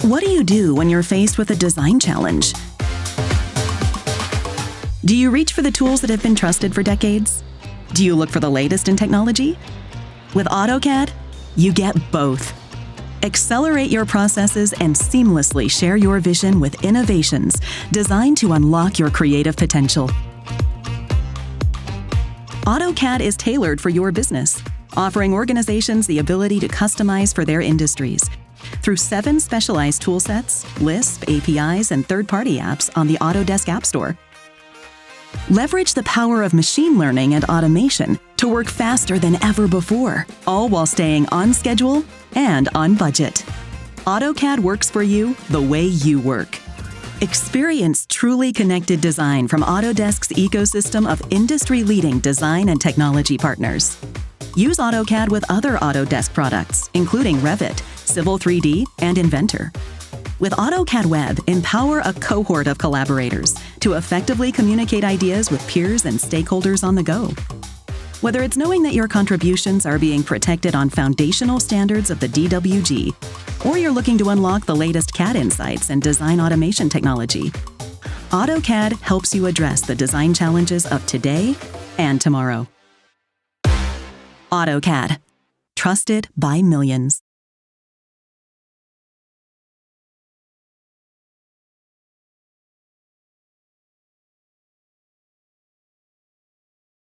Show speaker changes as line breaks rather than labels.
What do you do when you're faced with a design challenge? Do you reach for the tools that have been trusted for decades? Do you look for the latest in technology? With AutoCAD, you get both. Accelerate your processes and seamlessly share your vision with innovations designed to unlock your creative potential. AutoCAD is tailored for your business, offering organizations the ability to customize for their industries through 7 specialized toolsets, Lisp, APIs, and third-party apps on the Autodesk App Store. Leverage the power of machine learning and automation to work faster than ever before, all while staying on schedule and on budget. AutoCAD works for you the way you work. Experience truly connected design from Autodesk's ecosystem of industry-leading design and technology partners. Use AutoCAD with other Autodesk products, including Revit, Civil 3D, and Inventor. With AutoCAD Web, empower a cohort of collaborators to effectively communicate ideas with peers and stakeholders on the go. Whether it's knowing that your contributions are being protected on foundational standards of the DWG, or you're looking to unlock the latest CAD insights and design automation technology, AutoCAD helps you address the design challenges of today and tomorrow. AutoCAD. Trusted by millions.